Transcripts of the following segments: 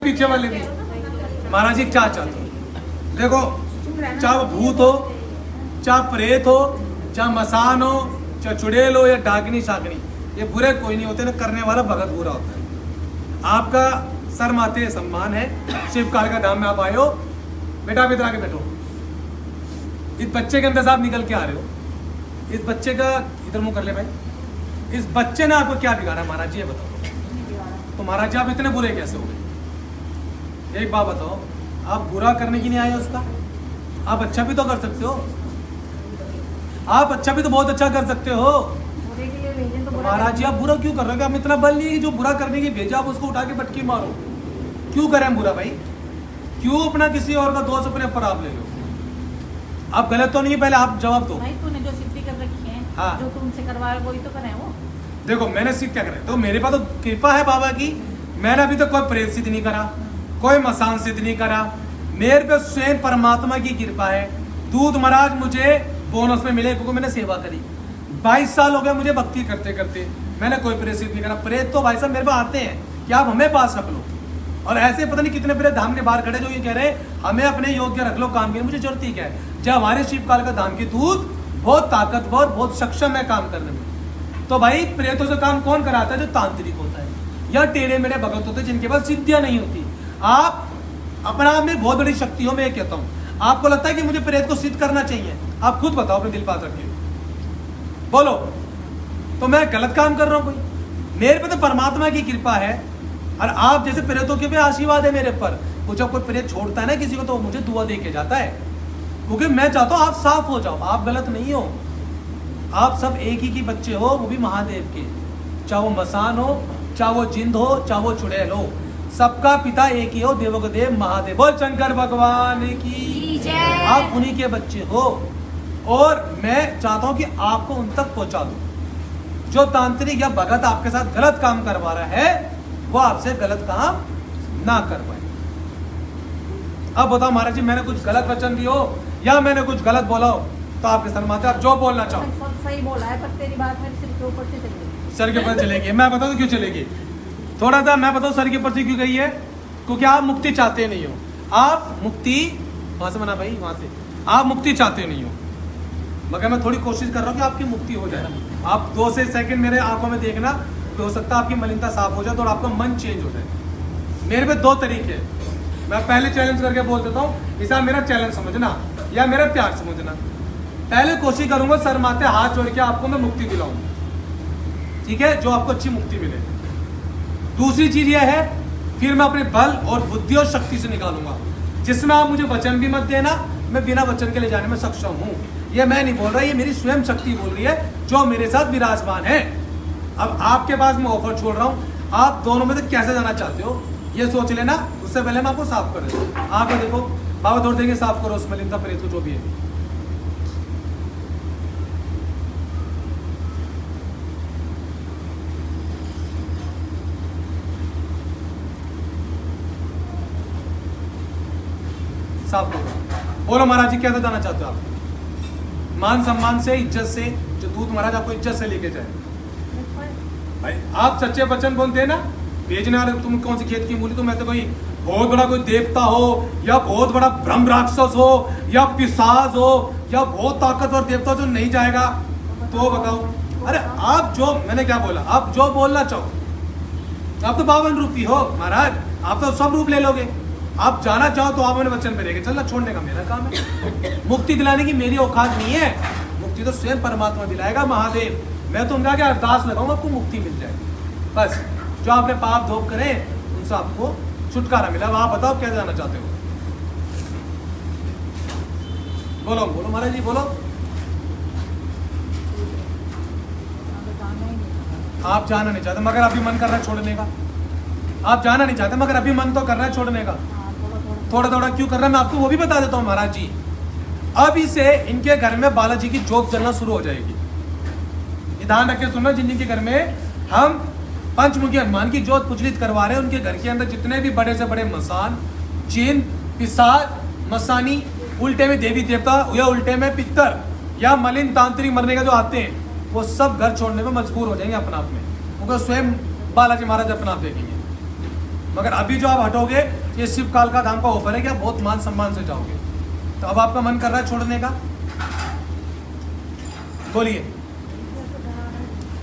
पीछे वाले भी महाराज जी क्या चाहते हो? देखो, चाहे वो भूत हो, चाहे प्रेत हो, चाहे मसान हो, चाहे चुड़ैल हो या डाकनी शाकनी, ये बुरे कोई नहीं होते ना, करने वाला भगत बुरा होता है। आपका सर माथे सम्मान है, शिव काल का धाम में आप आए हो। बेटा आप इधर आके बैठो। इस बच्चे के अंदर से आप निकल के आ रहे हो। इस बच्चे का इधर मुंह कर ले भाई। इस बच्चे ने आपको क्या बिगाड़ा महाराज जी, ये बताओ। तो महाराज जी आप इतने बुरे कैसे हो गए? एक बात बताओ, आप बुरा करने की नहीं आए उसका? आप अच्छा भी तो कर सकते हो। आप अच्छा भी तो बहुत अच्छा कर सकते हो। महाराज जी आप बुरा क्यों कर रहे हो? आप इतना बल नहीं है कि जो बुरा करने की भेजा आप उसको उठा के पटकी मारो। क्यों करें बुरा भाई? क्यों अपना किसी और का दोष अपने ऊपर आप ले लो? आप गलत तो नहीं है, पहले आप जवाब दो। भाई तूने जो सिद्धि कर रखी है, हाँ। जो तुमसे करवा वही तो करें वो। देखो मैंने सिद्ध क्या करा, तो मेरे पास तो कृपा है बाबा की। मैंने अभी तक कोई प्रेत सिद्ध नहीं करा, कोई मसान सिद्ध नहीं करा। मेरे पे स्वयं परमात्मा की कृपा है। दूध महाराज मुझे बोनस में मिले क्योंकि मैंने सेवा करी। 22 साल हो गए मुझे भक्ति करते करते, मैंने कोई प्रेत सिद्ध नहीं करा। प्रेत तो भाई साहब मेरे पास आते हैं कि आप हमें पास रख लो, और ऐसे पता नहीं कितने प्रेत धाम के बाहर खड़े जो ये कह रहे हैं हमें अपने योग्य रख लो काम के। मुझे जरूरत ही क्या है, जब हमारे शिव काल का धाम के दूध बहुत ताकतवर, बहुत सक्षम है काम करने में। तो भाई प्रेतों से काम कौन कराता है? जो तांत्रिक होता है या टेढ़े मेढ़े भगत होते हैं जिनके पास सिद्धियां नहीं होती। आप अपना आप में बहुत बड़ी शक्ति हो। मैं ये कहता हूं, आपको लगता है कि मुझे प्रेत को सिद्ध करना चाहिए? आप खुद बताओ, अपने दिल पास रखिए, बोलो। तो मैं गलत काम कर रहा हूं कोई? मेरे पे तो परमात्मा की कृपा है, और आप जैसे प्रेतों के भी आशीर्वाद है मेरे पर। वो जब कोई प्रेत छोड़ता है ना किसी को, तो मुझे दुआ दे के जाता है, क्योंकि मैं चाहता हूं आप साफ हो जाओ, आप गलत नहीं हो। आप सब एक ही की बच्चे हो, वो भी महादेव के। चाहे वो मसान हो, चाहे वो जिंद हो, चाहे वो चुड़ैल हो, सबका पिता एक ही हो, देवों का देव महादेव। बोल शंकर भगवान की जय। आप उन्हीं के बच्चे हो, और मैं चाहता हूं कि आपको उन तक पहुंचा दूं। जो तांत्रिक या भगत आपके साथ गलत काम करवा रहा है, वो आपसे गलत काम ना करवाए। अब बताओ महाराज जी, मैंने कुछ गलत वचन दिया हो या मैंने कुछ गलत बोला हो तो आपके सर माथे आप जो बोलना चाहो। सब सही बोला है, पर तेरी बात मेरे सिर के ऊपर से चली। सर के ऊपर चलेगी। मैं बताऊं क्यों चलेगी? थोड़ा सा मैं बताऊं सर के ऊपर से क्यों गई है? क्योंकि आप मुक्ति चाहते नहीं हो। आप मुक्ति वहां से बना भाई, वहां से आप मुक्ति चाहते नहीं हो, मगर मैं थोड़ी कोशिश कर रहा हूँ कि आपकी मुक्ति हो जाए। आप 2 से सेकंड मेरे आंखों में देखना, तो हो सकता है आपकी मलिनता साफ हो जाए और आपका मन चेंज हो जाए। मेरे पे 2 तरीके हैं। मैं पहले चैलेंज करके बोल देता हूँ, इसे मेरा चैलेंज समझना या मेरा प्यार समझना। पहले कोशिश करूंगा सर माथे हाथ जोड़ के आपको मैं मुक्ति दिलाऊं, ठीक है, जो आपको अच्छी मुक्ति मिले। दूसरी चीज यह है, फिर मैं अपने बल और बुद्धि और शक्ति से निकालूंगा, जिसमें आप मुझे वचन भी मत देना, मैं बिना वचन के ले जाने में सक्षम हूं। ये मैं नहीं बोल रहा, ये मेरी स्वयं शक्ति बोल रही है जो मेरे साथ विराजमान है। अब आपके पास मैं ऑफर छोड़ रहा हूं, आप दोनों में से कैसे जाना चाहते हो ये सोच लेना। उससे पहले मैं आपको साफ कर देता हूं। आप देखो बाबा थोड़ी देंगे, साफ करो उस मलिनता प्रेत को जो भी है। साफ करो। बोलो महाराज जी कैसे जाना चाहते हो आप? मान सम्मान से, इज्जत से, जो दूत महाराज आपको इज्जत से लेके जाए। भाई आप सच्चे वचन बोलते हैं ना, भेजने वाले तुम कौन सी खेत की मूली, तुम ऐसे कोई बहुत बड़ा कोई देवता हो या बहुत बड़ा ब्रह्म राक्षस हो या पिशाच हो या बहुत ताकतवर देवता जो नहीं जाएगा, तो बताओ। अरे आप जो, मैंने क्या बोला, आप जो बोलना चाहो। आप तो 52 रूपी हो महाराज, आप तो सब रूप ले लोगे। आप जाना चाहो तो आप अपने वचन पे रहेंगे, चलना छोड़ने का मेरा काम है। मुक्ति दिलाने की मेरी औकात नहीं है, मुक्ति तो स्वयं परमात्मा दिलाएगा, महादेव। मैं तो उनका क्या अरदास लगाऊंगा, आपको मुक्ति मिल जाए बस। जो आपने पाप धोप करे उनसे आपको छुटकारा मिला। आप बताओ क्या जाना चाहते हो? बोलो बोलो महाराज जी बोलो। आप जाना नहीं चाहते मगर अभी मन कर रहा है छोड़ने का। आप जाना नहीं चाहते मगर अभी मन तो कर रहा है छोड़ने का। थोड़ा थोड़ा क्यों कर रहा है मैं आपको वो भी बता देता हूँ महाराज जी। अभी से इनके घर में बालाजी की जोत जलना शुरू हो जाएगी। ये ध्यान रखे सुनना, जिन जिनके घर में हम पंचमुखी हनुमान की जोत प्रज्वलित करवा रहे हैं, उनके घर के अंदर जितने भी बड़े से बड़े मसान, जिन, पिशाच, मसानी, उल्टे में देवी देवता या उल्टे में पितर या मलिन तांत्रिक मरने का जो आते हैं, वो सब घर छोड़ने में मजबूर हो जाएंगे अपना आप में, क्योंकि स्वयं बालाजी महाराज अपना आप देखेंगे। मगर अभी जो आप हटोगे, ये शिव कालका धाम का ऑफर है कि आप बहुत मान सम्मान से जाओगे। तो अब आपका मन कर रहा है छोड़ने का? बोलिए।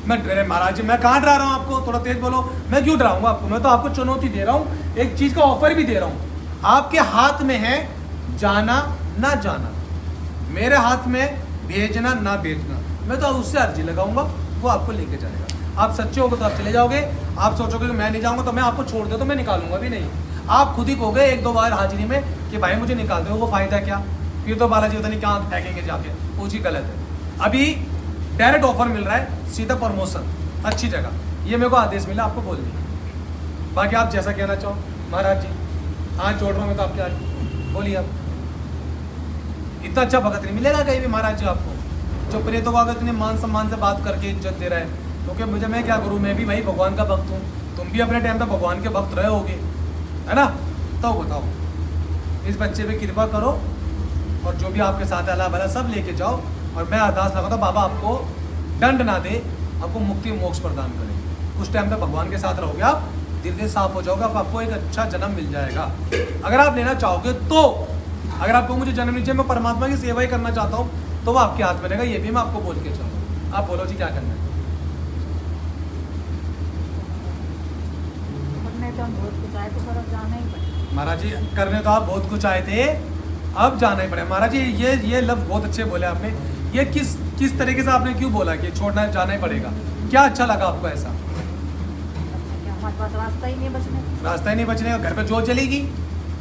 मैं डरे महाराज जी, मैं कहाँ डरा रहा हूँ आपको? थोड़ा तेज बोलो। मैं क्यों डराऊंगा आपको? मैं तो आपको चुनौती दे रहा हूँ, एक चीज का ऑफर भी दे रहा हूँ। आपके हाथ में है जाना ना जाना, मेरे हाथ में भेजना ना भेजना। मैं तो उससे अर्जी लगाऊंगा, वो आपको लेके जाएगा। आप सच्चे होगे तो आप चले जाओगे, आप सोचोगे कि मैं नहीं जाऊंगा तो मैं आपको छोड़ दे तो मैं निकालूंगा भी नहीं। आप खुद ही कहोगे एक दो बार हाजिरी में कि भाई मुझे निकाल दो, वो फायदा क्या? फिर तो बालाजी पता नहीं क्या फेंकेंगे जाके, वो चीज गलत है। अभी डायरेक्ट ऑफर मिल रहा है, सीधा प्रमोशन, अच्छी जगह। ये मेरे को आदेश मिला आपको बोल दिया। बाकी आप जैसा कहना चाहो महाराज जी, हाथ जोड़ रहा हूँ मैं तो आपके आगे, बोलिए आप। इतना अच्छा भगत नहीं मिलेगा कहीं भी महाराज जी आपको, जो प्रेतों को अगर इतने मान सम्मान से बात करके इज्जत दे रहा है। क्योंकि मुझे, मैं क्या करूँ, मैं भी भाई भगवान का भक्त हूँ, तुम भी अपने टाइम पे भगवान के भक्त रहे होगे, है ना? तो बताओ, इस बच्चे पे कृपा करो और जो भी आपके साथ है अल्लाह भला सब लेके जाओ। और मैं अरदास लगाता हूँ बाबा आपको दंड ना दे, आपको मुक्ति मोक्ष प्रदान करे। उस टाइम पे भगवान के साथ रहोगे आप, दिल से साफ हो जाओगे, आपको एक अच्छा जन्म मिल जाएगा अगर आप लेना चाहोगे तो। अगर आपको मुझे जन्म नीचे मैं परमात्मा की सेवा ही करना चाहता हूँ तो वो आपके हाथ में रहेगा। ये भी मैं आपको बोल के चलूँ। आप बोलो जी क्या करना है? तो हम बहुत कुछ आए तो पर अब जाना ही पड़ेगा महाराज जी। करने तो आप बहुत कुछ आए थे, अब जाना ही पड़ेगा। महाराज जी ये लफ्ज बहुत अच्छे बोले आपने। ये किस तरीके से आपने क्यों बोला कि छोड़ना जाना ही पड़ेगा? क्या अच्छा लगा आपको ऐसा? हमारे पास रास्ता ही नहीं बचने का। रास्ता ही नहीं बचने का, घर पे जो चलेगी,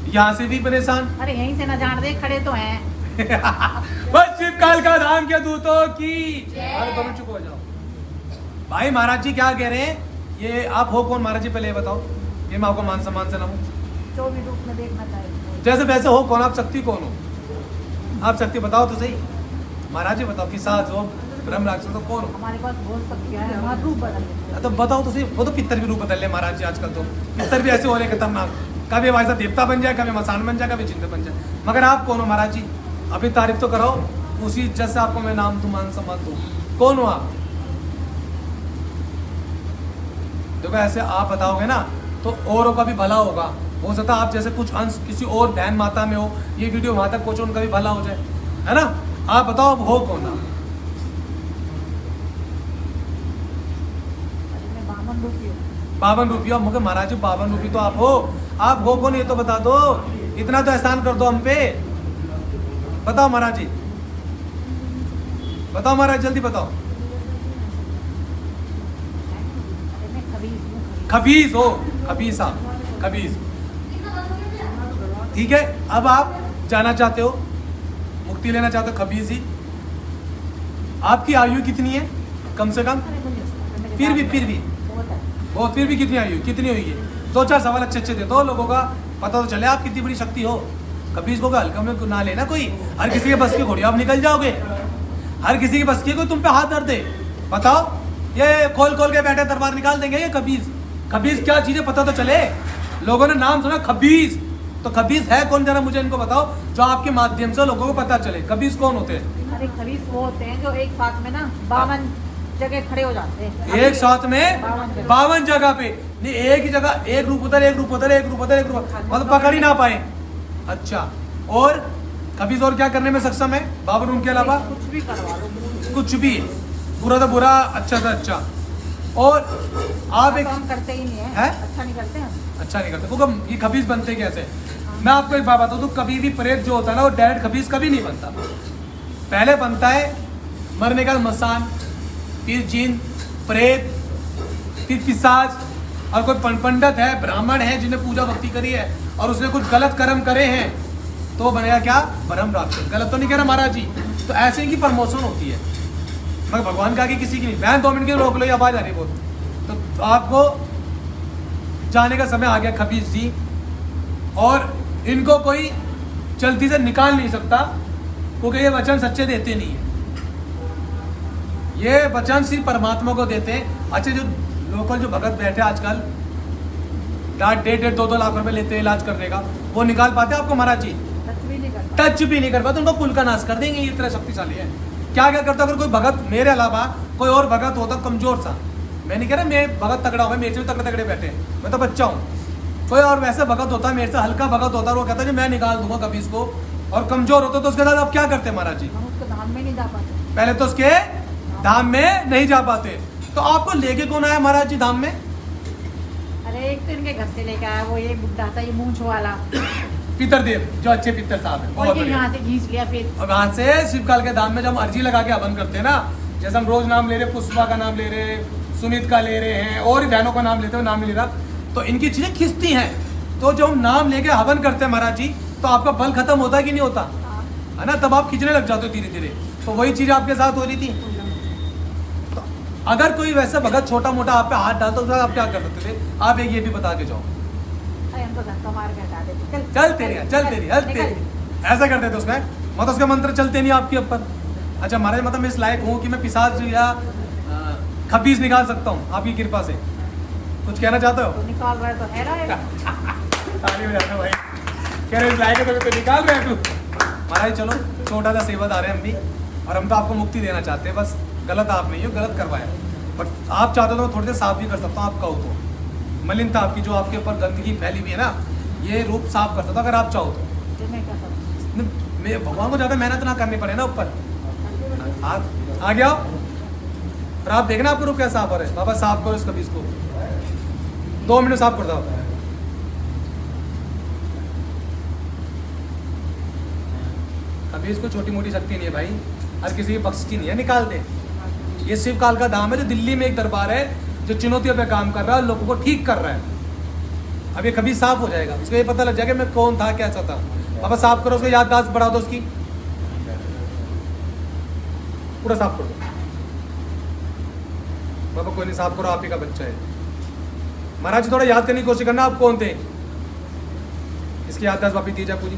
यहाँ से भी परेशान। अरे यहीं से ना जान दे, खड़े तो हैं। बस शिव कालका धाम के दूतों की। अरे दोनों चुप हो जाओ भाई। महाराज जी क्या कह रहे हैं? ये आप हो कौन महाराज जी, पहले ये बताओ, ये मैं आपको मान सम्मान से लाऊं। जो भी रूप में देखना चाहिए जैसे वैसे हो कौन? आप शक्ति कौन हो? आप शक्ति बताओ तो सही महाराज जी, बताओ कि साज हो, ब्रह्म राक्षस हो, कौन हो? हमारे पास बहुत शक्तियाँ हैं, हमारा रूप बदल लेते हैं। तो बताओ तो सही। वो तो पितर भी रूप बदल ले महाराज जी आजकल, तो पितर भी ऐसे हो रहे खतरनाक। कभी भाई साहब देवता बन जाए, कभी मसान बन जाए, कभी जिंद बन जाए। मगर आप कौन हो महाराज जी? अभी तारीफ तो कराओ, उसी इज्जत से आपको मैं नाम दूं, मान सम्मान दूं। कौन हो आप? देखो ऐसे आप बताओगे ना तो औरों का भी भला होगा। हो सकता है आप जैसे कुछ अंश किसी और बहन माता में हो, ये वीडियो वहां तक पहुंचे, उनका भी भला हो जाए, है ना? आप बताओ अब हो कौन आप? अरे मैं 52 रुपये हूँ। 52 रुपया? मगर महाराज जी 52 रुपये तो आप हो। आप हो कौन ये तो बता दो, इतना तो एहसान कर दो हम पे। बताओ महाराज जी, बताओ महाराज, जल्दी बताओ। अरे मैं खबीज हूँ, खबीज हो? खबीज साहब, खबीज, ठीक है। अब आप जाना चाहते हो, मुक्ति लेना चाहते हो, खबीज ही। आपकी आयु कितनी है कम से कम? अरे मुझे फिर भी बहुत है। वो फिर भी कितनी आयु, कितनी हुई है? 2-4 सवाल अच्छे दे दो, लोगों का पता तो चले आप कितनी बड़ी शक्ति हो। कबीज को हल्का में ना लेना कोई। हर किसी के बस की घोड़ी आप निकल जाओगे, हर किसी की बस की कोई तुम पे हाथ धर दे। बताओ, ये खोल के बैठे दरबार निकाल देंगे ये कबीज? खबीज क्या चीज है पता तो चले। लोगों ने नाम सुना खबीज, तो खबीज है कौन? जरा मुझे इनको बताओ, जो आपके माध्यम से लोगों को पता चले कबीज कौन होते हैं। अरे खबीज वो होते हैं जो एक साथ में ना 52 जगह खड़े हो जाते हैं। एक साथ में 52 जगह पे नहीं, एक ही जगह, एक रूप उधर, एक रूप उधर, एक रूप उधर, एक रूप, मतलब पकड़ ही ना पाए। अच्छा, और खबीज और क्या करने में सक्षम है 52 रूम के अलावा? कुछ भी करवा लो, कुछ भी, बुरा तो बुरा, अच्छा से अच्छा। और आप एक हम करते ही नहीं है? अच्छा नहीं करते हम। अच्छा नहीं करते, क्योंकि ये खबीज बनते कैसे? मैं आपको एक बात बताऊं, तो कभी भी प्रेत जो होता है ना, वो डायरेक्ट खबीज कभी नहीं बनता। पहले बनता है मरने का मसान, फिर जिन, प्रेत, फिर पिशाच, और कोई पंडित है, ब्राह्मण है जिन्हें पूजा भक्ति करी है और उसने कुछ गलत कर्म करे हैं तो बनेगा क्या? ब्रह्म राक्षस। गलत तो नहीं कह रहा महाराज जी। तो ऐसे ही की प्रमोशन होती है, मगर भगवान का आगे किसी की नहीं। बहन 2 मिनट की रोक लो, ये आवाज आ रही है बहुत। तो आपको जाने का समय आ गया खबीज जी, और इनको कोई जल्दी से निकाल नहीं सकता क्योंकि ये वचन सच्चे देते नहीं है। ये वचन सिर्फ परमात्मा को देते हैं। अच्छे जो लोकल जो भगत बैठे आजकल, 1.5-2 लाख रुपए लेते हैं इलाज करने का, वो निकाल पाते आपको महाराज जी? टच भी नहीं करता। टच भी नहीं कर पाते, उनको कुल का नाश कर देंगे। ये इतना शक्तिशाली है। क्या करता? अगर कोई भगत मेरे अलावा कोई और भगत होता कमजोर सा, मैं नहीं कह रहा मैं भगत तगड़ा हूँ, मेरे से भी तगड़े बैठे हैं, मैं तो बच्चा हूँ, कोई और वैसे भगत होता, मेरे से हल्का भगत होता, वो कहता है मैं निकाल दूंगा कभी इसको, और कमजोर होता तो उसके साथ आप क्या करते महाराज जी? हम उसके धाम में नहीं जा पाते। पहले तो उसके धाम में नहीं जा पाते, तो आपको लेके कौन आया महाराज जी धाम में? अरे एक तो इनके घर से लेके आया वो, ये बुढ़ा था, ये मूंछ वाला, पितरदेव जो अच्छे पितर साहब है, बहुत और ये बढ़िया। यहाँ से खींच लिया फिर। और वहां से शिवकाल के धाम में जब हम अर्जी लगा के हवन करते हैं ना, जैसे हम रोज नाम ले रहे, पुष्पा का नाम ले रहे, सुमित का ले रहे हैं, और बहनों का नाम लेते हुए नाम नहीं ले रहा, तो इनकी चीजें खिंचती हैं। तो जब हम नाम लेके हवन करते हैं महाराज जी, तो आपका बल खत्म होता है कि नहीं होता है ना? तब आप खींचने लग जाते हो धीरे धीरे। तो वही चीज आपके साथ हो रही थी। तो अगर कोई वैसा भगत छोटा मोटा आप पे हाथ डालता तो आप क्या कर सकते थे? आप एक ये भी बता के जाओ। अरे हम तो धक्का मार के हटा देते। चल तेरी ऐसा करते थे उसमें, मतलब उसके मंत्र चलते नहीं आपके ऊपर। अच्छा महाराज, मतलब मैं इस लायक हूँ कि मैं पिशाच या खबीज निकाल सकता हूँ आपकी कृपा से? कुछ कहना चाहते हो? तो निकाल रहा है तो है रहेगा। ताली हो जाता भाई, कह रहे इस लायक है तो निकाल रहे हैं तू। महाराज चलो, छोटा सा सेवादार है हम भी, और हम तो आपको मुक्ति देना चाहते हैं, बस गलत आप नहीं हो, गलत करवाया, बट आप चाहते हो तो मैं थोड़ी देर साफ भी कर सकता हूँ, आप कहो तो। मलिनता आपकी जो आपके ऊपर गंदगी फैली हुई है ना, ये रूप साफ कर सकता हूँ अगर आप चाहो तो। तो मैं क्या करूँ? मैं भगवान को ज़्यादा मेहनत ना करनी पड़े ना ऊपर। आ गया और आप देखना आपको रूप क्या साफ हो रहा है। बाबा साफ करो इस कबीज को, 2 मिनट साफ कर दो। कबीज को छोटी मोटी शक्ति नहीं है भाई, हर किसी की पक्ष की नहीं है, निकाल दे। ये शिव काल का धाम है, जो दिल्ली में एक दरबार है जो चुनौतियों पे काम कर रहा है, लोगों को ठीक कर रहा है। अब ये कभी साफ हो जाएगा, उसको ये पता लग जाएगा मैं कौन था, कैसा था। बाबा साफ करो उसको, याददाश्त बढ़ा दो उसकी, पूरा साफ करो। बाबा कोई नहीं, साफ करो, आप ही का बच्चा है। महाराज जी थोड़ा याद करने की कोशिश करना आप कौन थे, इसकी याददाश्त वापस दी जाए पूरी।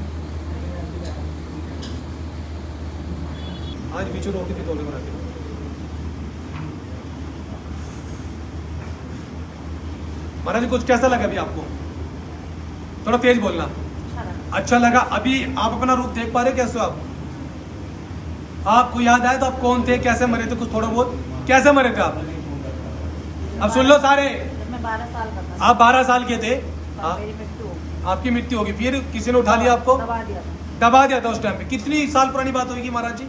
आज बीचों रोकी थी तोले बना के। महाराज जी कुछ कैसा लगा अभी आपको? थोड़ा तेज बोलना। अच्छा लगा। अभी आप अपना रूप देख पा रहे कैसे हो आप? आपको याद आए तो आप कौन थे, कैसे मरे थे, कुछ थोड़ा बहुत कैसे मरे थे आप? अब सुन लो सारे। मैं 12 साल का था। आप 12 साल के थे, मेरी मृत्यु हो गई। आपकी मृत्यु होगी, फिर किसी ने उठा लिया आपको, दबा दिया था। दबा दिया था उस टाइम पे। कितनी साल पुरानी बात होगी महाराज जी?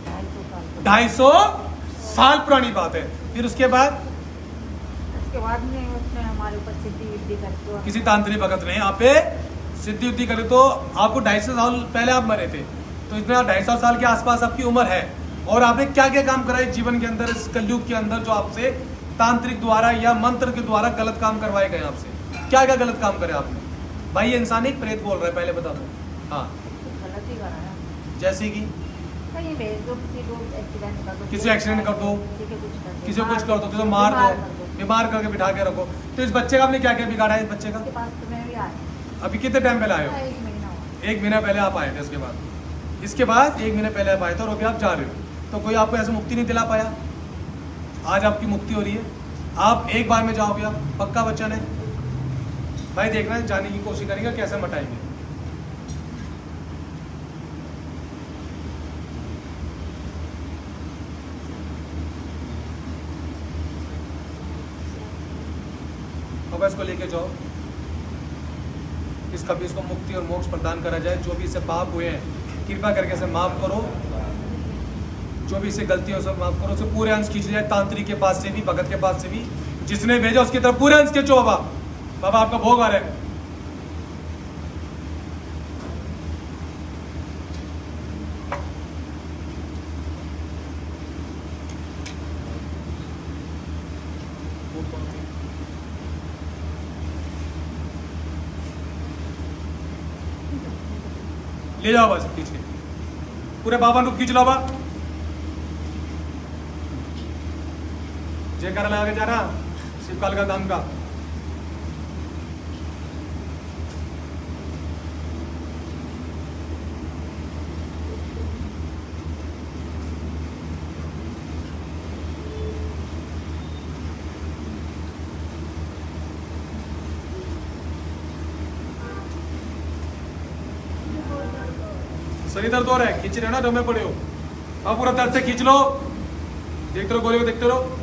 250 साल। 250 साल पुरानी बात है। फिर उसके बाद उसके बाद में उसने हमारे ऊपर सिद्धि विद्धि करके किसी तांत्रिक भगत ने आप पे सिद्धि उद्धि करे, तो आपको 250 साल पहले आप मरे थे, तो इतना 250 साल के आसपास आपकी उम्र है। और आपने क्या क्या काम करा इस जीवन के अंदर, इस कलयुग के अंदर, जो आपसे तांत्रिक द्वारा या मंत्र के द्वारा गलत काम करवाए गए आपसे? क्या क्या गलत काम करे आपने? भाई ये इंसान एक प्रेत बोल रहा है, पहले बता दो। हाँ, गलत ही कराया। जैसे कि कहीं भेज दो, किसी को एक्सीडेंट कर दो, किसी एक्सीडेंट कर दो, किसी को कुछ कर दो, किसी को मार दो, बीमार करके बिठा के रखो। तो इस बच्चे का आपने क्या क्या बिगाड़ा है इस बच्चे का? उसके पास तो मैं भी आया। अभी कितने टाइम पहले आए हो? 1 महीना हुआ। 1 महीना पहले आप आए थे। इसके बाद 1 महीने पहले आप आए थे और अभी आप जा रहे हो। तो कोई आपको ऐसे मुक्ति नहीं दिला पाया? आज आपकी मुक्ति हो रही है, आप एक बार में जाओगे, आप पक्का वचन है भाई। देखना जाने की कोशिश करेंगे, कैसे मटाएंगे। अब इसको लेके जाओ, इस कभी इसको मुक्ति और मोक्ष प्रदान करा जाए। जो भी इससे पाप हुए हैं कृपा करके इसे माफ करो, जो भी इससे गलतियों से माफ करो। उसे पूरे अंश खींच जाए, तांत्रिक के पास से भी, भगत के पास से भी, जिसने भेजा उसकी तरफ पूरे अंश खींचो। बाबा बाबा आपका भोग आ रहा है। ले जाओ बस खींच के, पूरे बाबा को खींच लो। बाबा जयकारा लगा के जा रहा शिवकाल का धाम का। शरीर दर्द हो रहा है, खींच रहे हो ना, दमे पड़े हो। अब पूरा दर्द से खींच लो, देखते रहो गोले को, देखते रहो।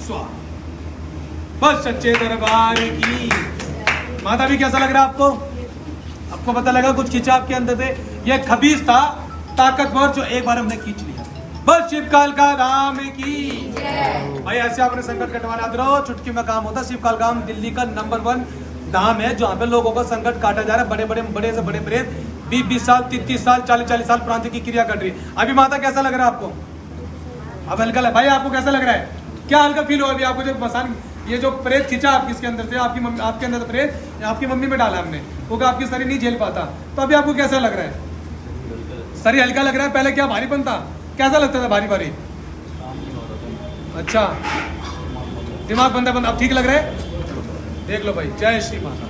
स्वाहा। बस सच्चे दरबार की। माता भी कैसा लग रहा है आपको? आपको पता लगा कुछ खींचा आपके अंदर से? ये खबीस था ताकतवर जो एक बार हमने खींच लिया। बस शिवकाल का धाम की भाई। ऐसे आपने संकट कटवाना रहो, चुटकी में काम होता। शिवकाल धाम दिल्ली का नंबर 1 धाम है जहाँ पे लोगों का संकट काटा जा रहा है। बड़े से बड़े प्रेत 20 साल 30 साल 40 साल प्रांत की क्रिया कर रही है। अभी माता कैसा लग रहा है आपको? अब हल्का भाई आपको कैसा लग रहा है? क्या हल्का फील हुआ अभी आपको? जब मसान ये जो प्रेत खींचा आपके इसके अंदर से, आपकी मम्मी आपके अंदर प्रेत आपकी मम्मी में डाला हमने, वो आपकी शरीर नहीं झेल पाता, तो अभी आपको कैसा लग रहा है? शरीर हल्का लग रहा है। पहले क्या भारीपन था? कैसा लगता था? भारी भारी। अच्छा दिमाग बंदा अब ठीक लग रहा है? देख लो भाई। जय श्री माता।